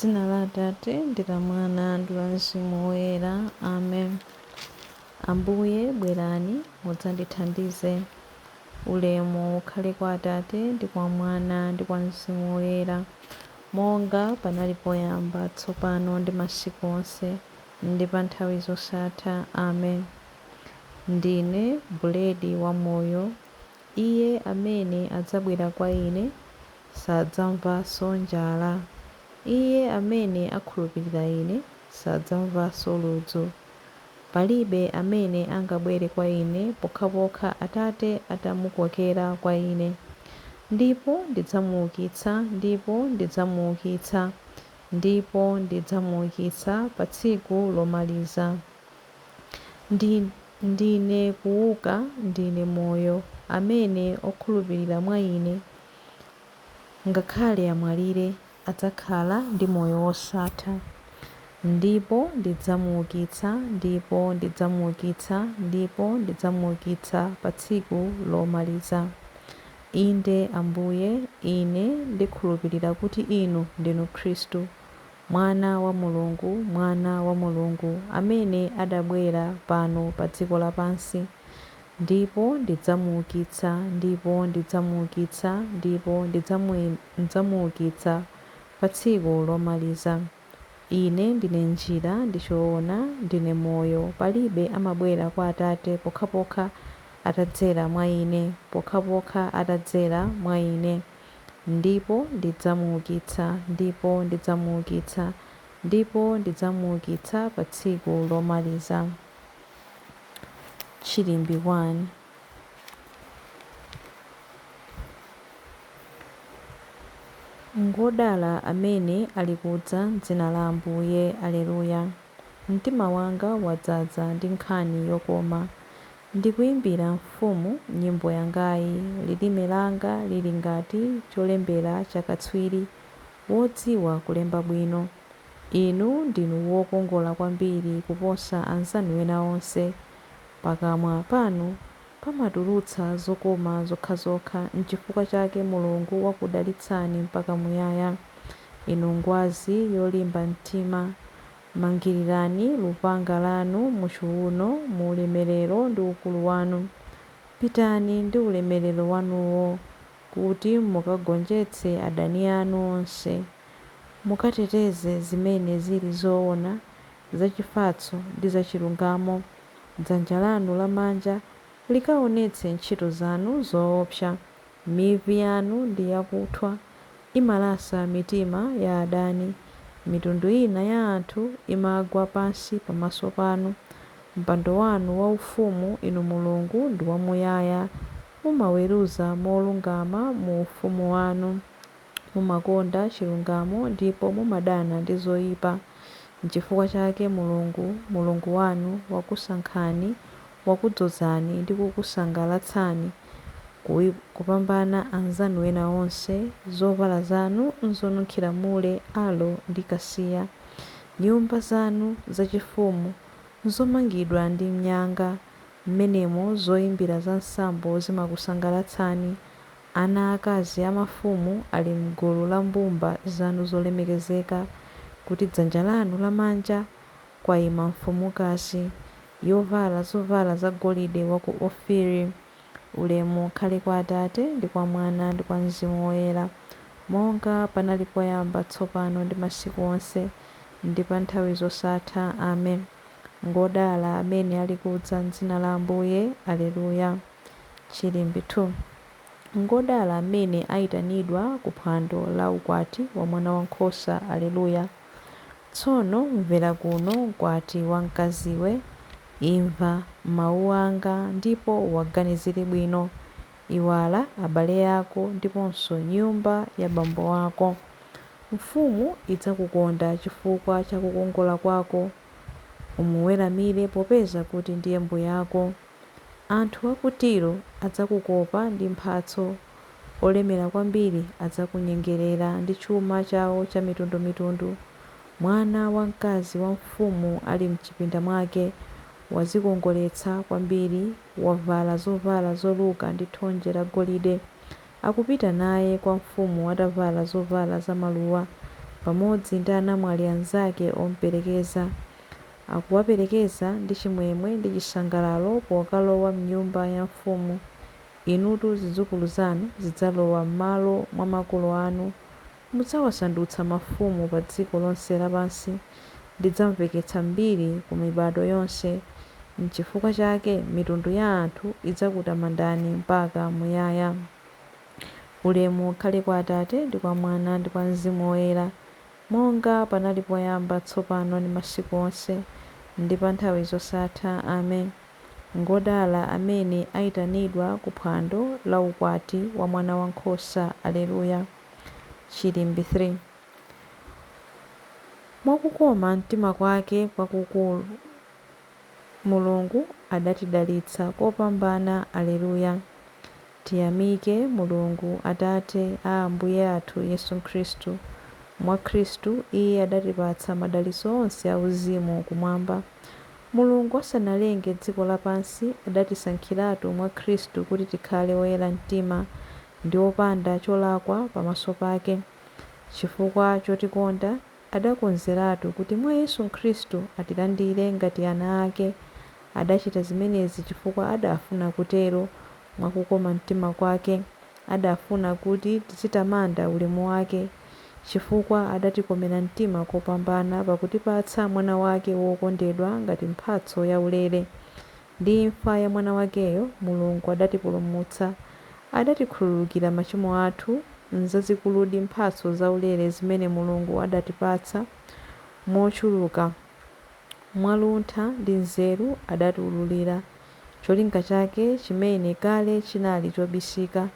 M'dzina la Atate ndi la Mwana ndi la Mzimu Woyera. Amen. Ambuye bwerani mudzandithandize. Ulemu ukhale kwa Atate ndi kwa Mwana ndi kwa Mzimu Woyera, monga panali poyamba, tsopano ndi masiku onse, ndi pa nthawi zosatha. Amen. Ndine buledi wa moyo. Iye amene adzabwera kwa Ine sadzamvanso njala. Iye amene akhulupirira Ine sadzamvanso ludzu. Palibe amene angabwere kwa Ine pokhapokha Atate atamukokera kwa Ine. Ndipo ndidzamuukitsa, ndipo ndidzamuukitsa, ndipo ndidzamuukitsa pa tsiku lomaliza. Ndine kuuka, ndine moyo. Amene okhulupirira mwa Ine, ngakhale amwalire, adzakhala ndi moyo wosatha. Ndipo ndidzamuukitsa, ndipo ndidzamuukitsa, ndipo ndidzamuukitsa pa tsiku lomaliza. Inde Ambuye, ine ndikhulupirira kuti Inu ndinu Khristu, Mwana wa Mulungu, Mwana wa Mulungu, amene adabwera pano pa dziko lapansi. Ndipo ndidzamuukitsa, ndipo ndidzamuukitsa, ndipo ndidzamuukitsa pa tsiku lomaliza. Ine ndine njira ndi choona, ndine moyo. Palibe amabwera kwa Atate pokhapokha atadzera mwa Ine, pokhapokha atadzera mwa Ine. Ndipo ndidzamuukitsa, ndipo ndidzamuukitsa, ndipo ndidzamuukitsa pa tsiku lomaliza. Chilimbi 1. Ngodala amene ali kudza m'dzina la Ambuye. Aleluya. Mtima wanga wadzaza ndi nkhani yokoma. Ndikuyimbira mfumu nyimbo yangayi. Lilime langa lili ngati cholembera chakatswiri wodziwa kulemba bwino. Inu ndinu wokongola kwambiri kuposa anzanu ena onse. Pakamwa panu pamatulutsa zokoma zokhazokha. N'chifukwa chake Mulungu wakudalitsani mpaka muyaya. Inu ngwazi yolimba mtima, mangirirani lupanga lanu muchiuno mu ulemerero ndi ukulu wanu. Pitani ndi ulemerero wanuwo kuti mukagonjetse adani anu onse. Mukateteze zimene zili zoona, zachifatso ndi zachilungamo. Dzanja lanu lamanja likaonetse ntchito zanu zoopsa. Mivi yanu ndi yakuthwa, imalasa mitima ya adani. Mitundu ina ya anthu imagwa pansi pamaso panu. Mpando wanu waufumu, Inu Mulungu, ndi wamuyaya. Mumaweruza molungama mu ufumu wanu. Mumakonda chilungamo ndipo mumadana ndi zoyipa. N'chifukwa chake Mulungu wanu wakusankhani, wakudzozani ndi kukusangalatsani kupambana anzanu ena onse. Zovala zanu nzonunkhira mule, alo ndi kasiya. Nyumba zanu zachifumu nzomangidwa ndi mnyanga. M'menemo zoyimbira za nsambo zimakusangalatsani. Ana akazi a mafumu ali m'gulu la mbumba zanu zolemekezeka. Kuti dzanja lanu lamanja kwayima mfumukazi yovala zovala zagolide wa ku Ofiri. Ulemu ukhale kwa Atate ndi kwa Mwana ndi kwa Mzimu Woyera, monga panali poyamba, tsopano ndi masiku onse, ndi pa nthawi zosatha. Amen. Ngodala amene ali kudza m'dzina la Ambuye. Aleluya. Chilimbi 2. Ngodala amene ayitanidwa ku phwando la ukwati wa mwana wankhosa. Aleluya. Tsono mvera kuno, mkwati wa mkaziwe, imva mawu anga ndipo waganizire bwino. Iwala abale ako ndiponso nyumba ya bambo ako. Mfumu idzakukonda chifukwa cha kukongola kwako. Umuweramire popeza kuti ndiye mbuye ako. Anthu a ku Tiro adzakukopa ndi mphatso. Olemera kwambiri adzakunyengerera ndi chuma chawo cha mitundumitundu. Mwana wamkazi wa mfumu ali mchipinda mwake. Wadzikongoletsa kwambiri, wavala zovala zoluka ndi thonje la golide. Akupita naye kwa mfumu atavala zovala za maluwa. pamodzi ndi anamwali anzake omuperekeza. Akuwaperekeza ndi chimwemwe ndi chisangalalo pokalowa m'nyumba ya mfumu. Inutu zidzukulu zanu zidzalowa m'malo mwa makolo anu, mudzawasandutsa mafumu pa dziko lonse lapansi. Ndidzamveketsa mbiri ku mibado yonse. N'chifukwa chake mitundu ya anthu idzakutamandani mpaka muyaya. Ulemu ukhale kwa Atate ndi kwa Mwana ndi kwa Mzimu Woyera, monga panali poyamba, tsopano ndi masiku onse, ndi pa nthawi zosatha. Amen. Ngodala amene ayitanidwa ku phwando la ukwati wa Mwana Wankhosa. Aleluya. Chilimbi 3. Mwakukoma mtima kwake kwakukulu, Mulungu adatidalitsa kopambana. Aleluya. Tiyamike Mulungu Atate a Ambuye athu Yesu Khristu. Mwa Khristu Iye adatipatsa madalitso onse auzimu kumwamba. Mulungu asanalenge dziko lapansi adatisankhiratu mwa Khristu kuti tikhale oyera mtima ndi opanda cholakwa pamaso pake. Chifukwa chotikonda adakonzeratu kuti mwa Yesu Khristu atilandire ngati ana ake. Adachita zimenezi chifukwa adafuna kutero. Mwakukoma mtima kwake adafuna kuti tizitamanda ulemu wake, chifukwa adatikomera mtima kopambana pakutipatsa mwana wake wokondedwa ngati mphatso yaulere. Ndi imfa ya mwana wakeyo Mulungu adatipulumutsa, adatikhululukira machimo athu nzazikuludi mphatso zaulere zimene Mulungu adatipatsa mochuluka. Mwaluntha ndi nzeru adatiwululira cholinga chake chimene kale chinali chobisika.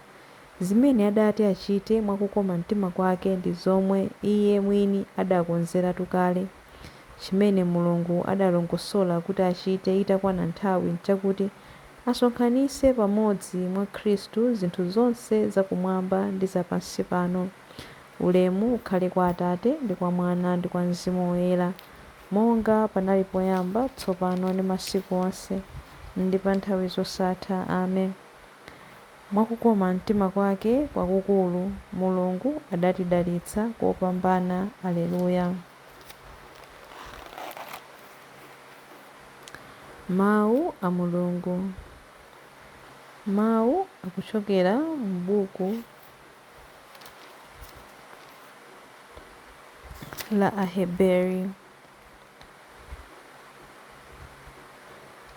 Zimene adati achite mwakukoma mtima kwake ndi zomwe Iye mwini adakonzeratu kale. Chimene Mulungu adalongosola kuti achite itakwana nthawi nchakuti asonkhanitse pamodzi mwa Khristu zinthu zonse zakumwamba ndi zapansi pano. Ulemu ukhale kwa Atate ndi kwa Mwana ndi kwa Mzimu Woyera, monga panali poyamba, tsopano ndi masiku onse, ndi pa nthawi zosatha. Amen. Mwakukoma mtima kwake kwakukulu, Mulungu adatidalitsa kopambana. Aleluya. Mawu a Mulungu. Mawu akuchokera m'buku la Aheberi.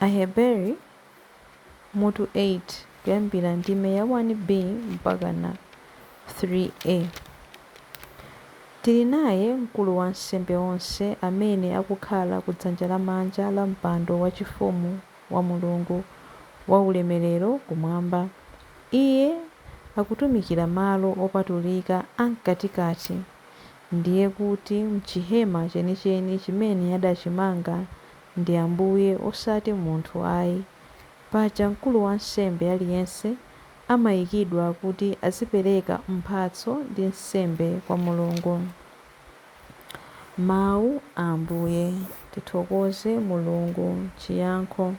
Aheberi mutu 8 kuyambira ndime ya 1b mpaka na 3a. Tili naye mkulu wa nsembe onse amene akukhala ku dzanja lamanja la mpando wachifumu wa Mulungu wa ulemerero kumwamba. Iye akutumikira malo opatulika amkatikati, ndiye kuti mchihema chenicheni chimene adachimanga ndi Ambuye osati munthu ayi. Paja mkulu wa nsembe aliyense amayikidwa kuti azipereka mphatso ndi nsembe kwa Mulungu. Mawu a Ambuye. Tithokoze Mulungu. Chiyankho.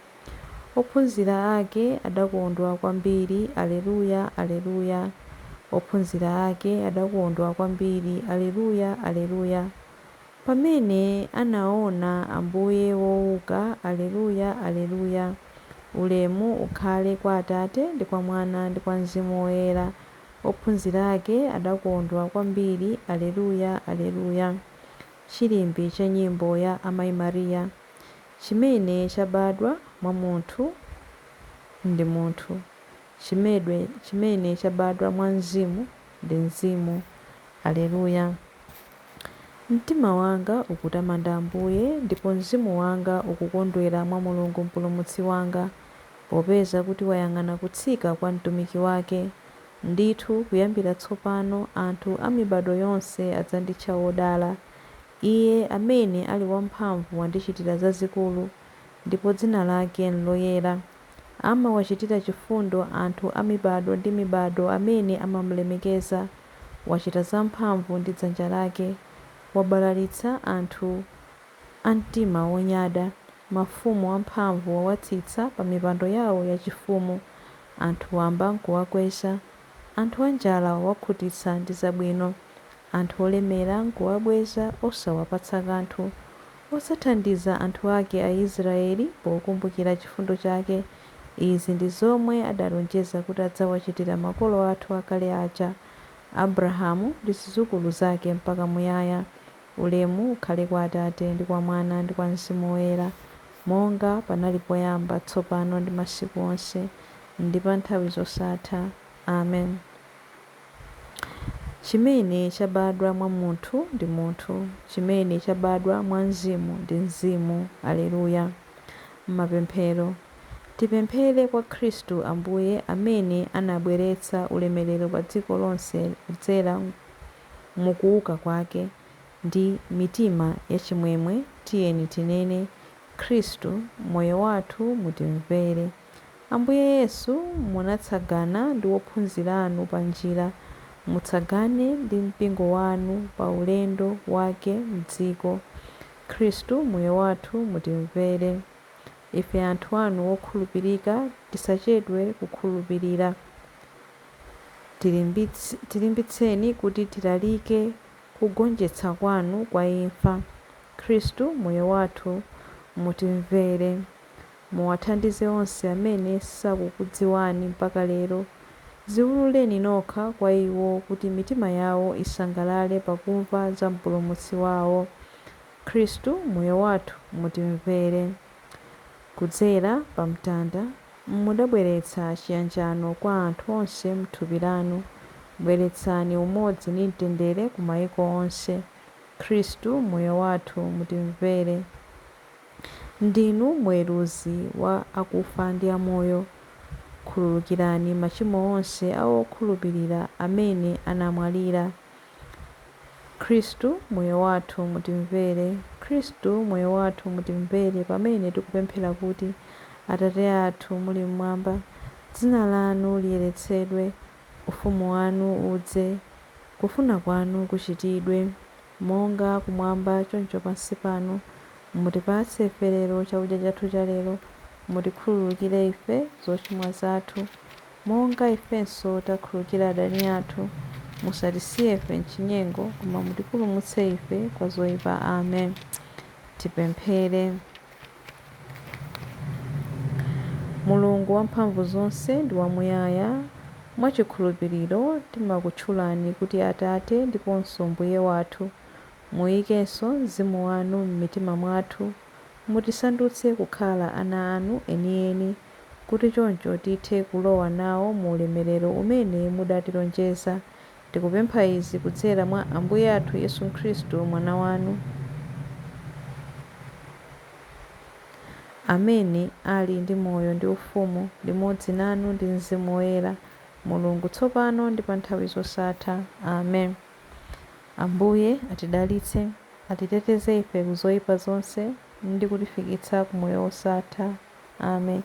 Ophunzira ake adakondwa kwambiri. Aleluya, aleluya. Ophunzira ake adakondwa kwambiri. Aleluya, aleluya. Pamene anaona Ambuye wouka. Aleluya, aleluya. Ulemu ukhale kwa Atate ndi kwa Mwana ndi kwa Mzimu Woyera. Ophunzira ake adakondwa kwambiri. Aleluya, aleluya. Chilimbi cha nyimbo ya Amayi Mariya. Chimene chabadwa mwa munthu ndi munthu, chimene chabadwa mwa mzimu ndi mzimu. Aleluya. Mtima wanga ukutamanda Ambuye, ndipo mzimu wanga ukukondwera mwa Mulungu mpulumutsi wanga, popeza kuti wayang'ana kutsika kwa mtumiki wake. Ndithu kuyambira tsopano anthu a mibado yonse adzanditcha wodala. Iye amene ali wamphamvu wandichitira zazikulu, ndipo dzina lake nloyera. Amawachitira chifundo anthu a mibado ndi mibado amene amamulemekeza. Wachita zamphamvu ndi dzanja lake. Wabalalitsa anthu a mtima wonyada. Mafumu amphamvu wawatsitsa pa mipando yawo yachifumu. Anthu wamba nkuwakweza. Anthu anjala wawakhutitsa ndi zabwino. anthu olemera nkuwabweza osawapatsa kanthu, osathandiza anthu ake Aisraeli pokumbukira chifundo chake. Izi ndi zomwe adalonjeza kuti adzawachitira makolo athu akale aja, Abrahamu ndi zidzukulu zake mpaka muyaya. Ulemu ukhale kwa Atate ndi kwa Mwana ndi kwa Mzimu Woyera, monga panali poyamba, tsopano ndi masiku onse, ndi pa nthawi zosatha. Amen. Chimene chabadwa mwa munthu ndi munthu, chimene chabadwa mwa mzimu ndi mzimu. Aleluya. Mapemphero. Tipemphere kwa Khristu Ambuye amene anabweretsa ulemerero pa dziko lonse kudzera mukuuka kwake. Ndi mitima yachimwemwe tiyeni tinene: Khristu, moyo wathu mutimvere. Ambuye Yesu, munatsagana ndi ophunzira anu pa njira, mutsagane ndi mpingo wanu pa ulendo wake m'dziko. Khristu, moyo wathu mutimvere. Ife anthu anu okhulupirika tisachedwe kukhulupirira. Tilimbitseni kuti tilalike kugonjetsa kwanu kwa imfa. Khristu, moyo wathu mutimvere. Muwathandize onse amene sakukudziwani mpaka lero. Ziwululeni nokha kwa iwo kuti mitima yawo isangalale pakumva za mpulumutsi wawo. Khristu, moyo wathu mutimvere. Kudzera pa mtanda mudabweretsa chiyanjano kwa anthu onse m'thupi lanu. Bweretsani umodzi ndi mtendere ku mayiko onse. Khristu, moyo wathu mutimvere. Ndinu mweruzi wa akufa ndi amoyo. Khululukirani machimo onse a okhulupirira amene anamwalira. Khristu, moyo wathu mutimvere. Khristu, moyo wathu mutimvere pamene tikupemphera kuti: Atate athu muli mmwamba, dzina lanu liyeretsedwe, ufumu wanu udze, kufuna kwanu kuchitidwe monga kumwamba choncho pansi pano. Mutipatse ife lero chakudya chathu cha lero. Mutikhululukire ife zochimwa zathu monga ifenso takhululukira adani athu. Musatisiye ife m'chinyengo, koma mutipulumutse ife kwa zoyipa. Amen. Tipemphere. Mulungu wamphamvu zonse ndi wamuyaya, mwachikhulupiriro timakutchulani kuti Atate ndiponso Mbuye wathu. Muyikenso mzimu wanu m'mitima mwathu, mutisandutse kukhala ana anu enieni, kuti choncho tithe kulowa nawo mu ulemerero umene mudatilonjeza. Tikupempha izi kudzera mwa Ambuye athu Yesu Khristu, mwana wanu, amene ali ndi moyo ndi ufumu limodzi nanu ndi Mzimu Woyera, Mulungu tsopano ndi pa nthawi zosatha. Amen. Ambuye atidalitse, atiteteze ife ku zoyipa zonse ndi kutifikitsa ku moyo wosatha. Amen.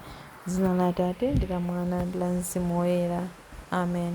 Dzina la Atate ndi la Mwana ndi la Mzimu Woyera. Amen.